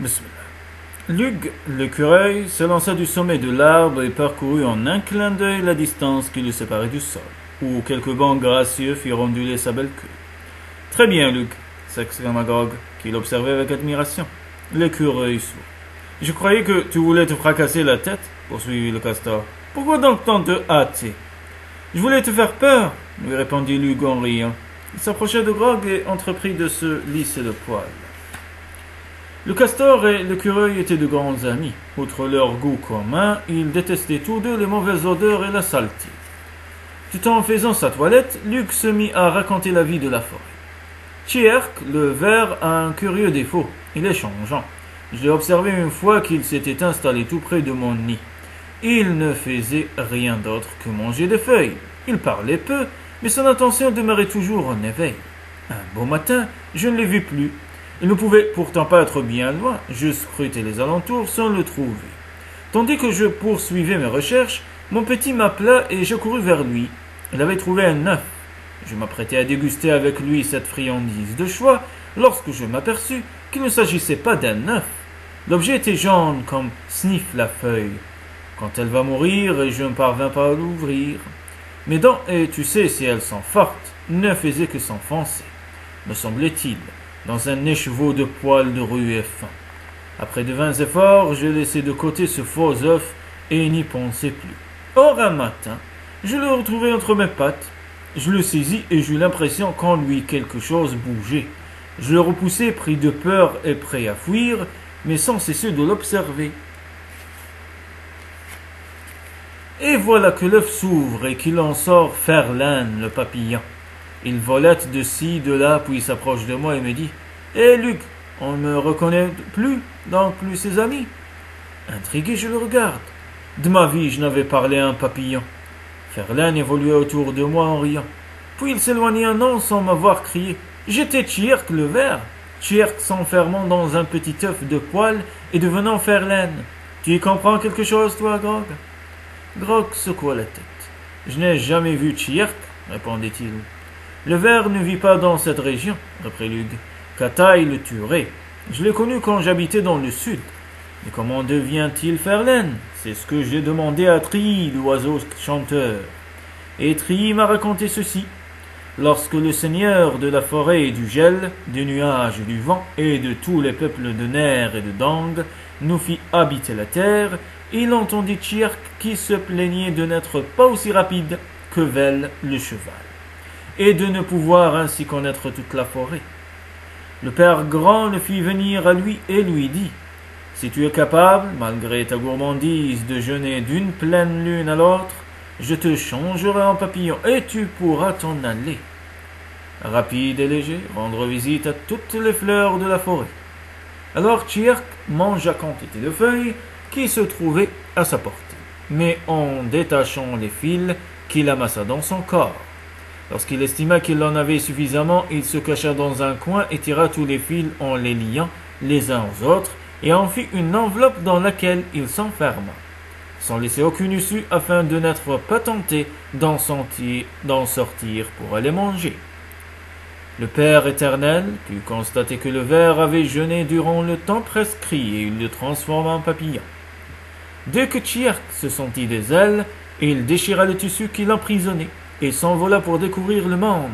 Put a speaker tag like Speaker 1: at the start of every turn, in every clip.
Speaker 1: Bismillah. Lug, l'écureuil, se lança du sommet de l'arbre et parcourut en un clin d'œil la distance qui le séparait du sol, où quelques bancs gracieux firent onduler sa belle queue. Très bien, Lug, s'exclama Grog, qui l'observait avec admiration. L'écureuil sourd. Je croyais que tu voulais te fracasser la tête, poursuivit le castor. Pourquoi donc tant te hâter? Je voulais te faire peur, lui répondit Lug en riant. Il s'approcha de Grog et entreprit de se lisser le poil. Le castor et l'écureuil étaient de grands amis. Outre leur goût commun, ils détestaient tous deux les mauvaises odeurs et la saleté. Tout en faisant sa toilette, Lug se mit à raconter la vie de la forêt. Tchierk, le ver, a un curieux défaut. Il est changeant. Je l'ai observé une fois qu'il s'était installé tout près de mon nid. Il ne faisait rien d'autre que manger des feuilles. Il parlait peu, mais son attention demeurait toujours en éveil. Un beau matin, je ne l'ai vu plus. Il ne pouvait pourtant pas être bien loin. Je scrutais les alentours sans le trouver. Tandis que je poursuivais mes recherches, mon petit m'appela et je courus vers lui. Il avait trouvé un œuf. Je m'apprêtais à déguster avec lui cette friandise de choix lorsque je m'aperçus qu'il ne s'agissait pas d'un œuf. L'objet était jaune comme Sniff la feuille. Quand elle va mourir et je ne parvins pas à l'ouvrir. Mes dents, et tu sais si elles sont fortes, ne faisaient que s'enfoncer, me semblait-il, dans un écheveau de poils de rue et fin. Après de vains efforts, je laissai de côté ce faux œuf et n'y pensai plus. Or, un matin, je le retrouvai entre mes pattes. Je le saisis et j'eus l'impression qu'en lui quelque chose bougeait. Je le repoussai, pris de peur et prêt à fuir, mais sans cesser de l'observer. Et voilà que l'œuf s'ouvre et qu'il en sort Ferlin, le papillon. Il volette de ci, de là, puis s'approche de moi et me dit « Hé, Lug, on ne me reconnaît plus, donc plus ses amis. » Intrigué, je le regarde. De ma vie, je n'avais parlé à un papillon. Ferlin évoluait autour de moi en riant. Puis il s'éloignait un an sans m'avoir crié. J'étais Tchierk le ver. Tchierk s'enfermant dans un petit œuf de poils et devenant Ferlin. Tu y comprends quelque chose, toi, Grog? Grog secoua la tête. Je n'ai jamais vu Tchierk, répondit-il. Le ver ne vit pas dans cette région, reprit Lug. Kataï le tuerait. Je l'ai connu quand j'habitais dans le sud. Mais comment devient-il Ferlin? C'est ce que j'ai demandé à Tri, l'oiseau chanteur. Et Tri m'a raconté ceci. Lorsque le seigneur de la forêt et du gel, du nuage et du vent, et de tous les peuples de Ner et de Dang, nous fit habiter la terre, il entendit Tchierk qui se plaignait de n'être pas aussi rapide que Vel le cheval, et de ne pouvoir ainsi connaître toute la forêt. Le père grand le fit venir à lui et lui dit « Si tu es capable, malgré ta gourmandise, de jeûner d'une pleine lune à l'autre, je te changerai en papillon et tu pourras t'en aller. » Rapide et léger, rendre visite à toutes les fleurs de la forêt. Alors Tchierk mangea quantité de feuilles qui se trouvaient à sa portée, mais en détachant les fils qu'il amassa dans son corps. Lorsqu'il estima qu'il en avait suffisamment, il se cacha dans un coin et tira tous les fils en les liant les uns aux autres et en fit une enveloppe dans laquelle il s'enferma, sans laisser aucune issue afin de n'être pas tenté d'en sortir pour aller manger. Le Père éternel put constater que le ver avait jeûné durant le temps prescrit et il le transforma en papillon. Dès que Tchierk se sentit des ailes, il déchira le tissu qui l'emprisonnait et s'envola pour découvrir le monde.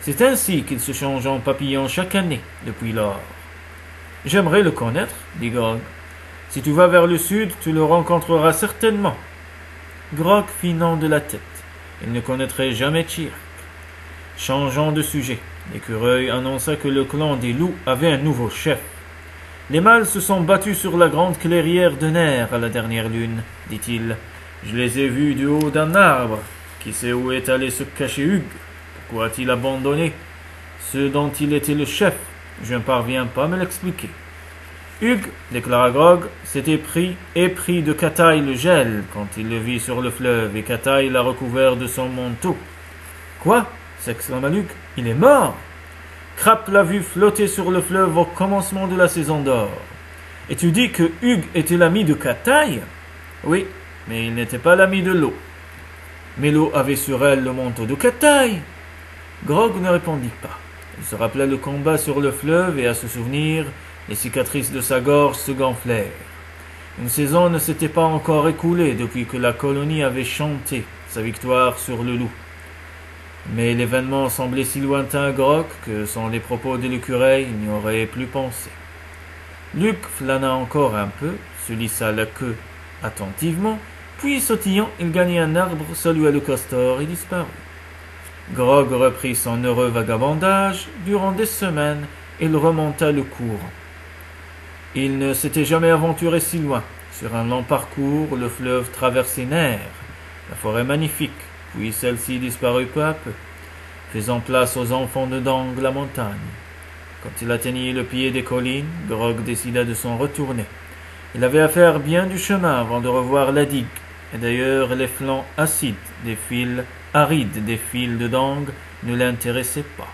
Speaker 1: C'est ainsi qu'il se change en papillon chaque année depuis lors. « J'aimerais le connaître, dit Grog. Si tu vas vers le sud, tu le rencontreras certainement. » Grog fit non de la tête. Il ne connaîtrait jamais Tchierk. Changeant de sujet, l'écureuil annonça que le clan des loups avait un nouveau chef. Les mâles se sont battus sur la grande clairière de Ner à la dernière lune, dit-il. Je les ai vus du haut d'un arbre. Qui sait où est allé se cacher Hugh? Pourquoi a-t-il abandonné ceux dont il était le chef? Je ne parviens pas à me l'expliquer. Hugh, déclara Grog, s'était épris de Kataï le gel quand il le vit sur le fleuve, et Kataï l'a recouvert de son manteau. Quoi? S'exclama Lug. Il est mort? Crap l'a vu flotter sur le fleuve au commencement de la saison d'or. Et tu dis que Hugh était l'ami de Kataï? Oui, mais il n'était pas l'ami de l'eau. Mais l'eau avait sur elle le manteau de Kataï. Grog ne répondit pas. Il se rappela le combat sur le fleuve et à ce souvenir, Les cicatrices de sa gorge se gonflèrent. Une saison ne s'était pas encore écoulée depuis que la colonie avait chanté sa victoire sur le loup. Mais l'événement semblait si lointain à Grog que, sans les propos de l'écureuil, il n'y aurait plus pensé. Luc flâna encore un peu, se lissa la queue attentivement, puis sautillant, il gagnait un arbre, salua le castor et disparut. Grog reprit son heureux vagabondage. Durant des semaines, il remonta le courant. Il ne s'était jamais aventuré si loin. Sur un long parcours, le fleuve traversait Ner, la forêt magnifique, puis celle-ci disparut peu à peu, faisant place aux enfants de Dang la montagne. Quand il atteignit le pied des collines, Grog décida de s'en retourner. Il avait à faire bien du chemin avant de revoir la digue, et d'ailleurs les flancs arides des fils de Dang ne l'intéressaient pas.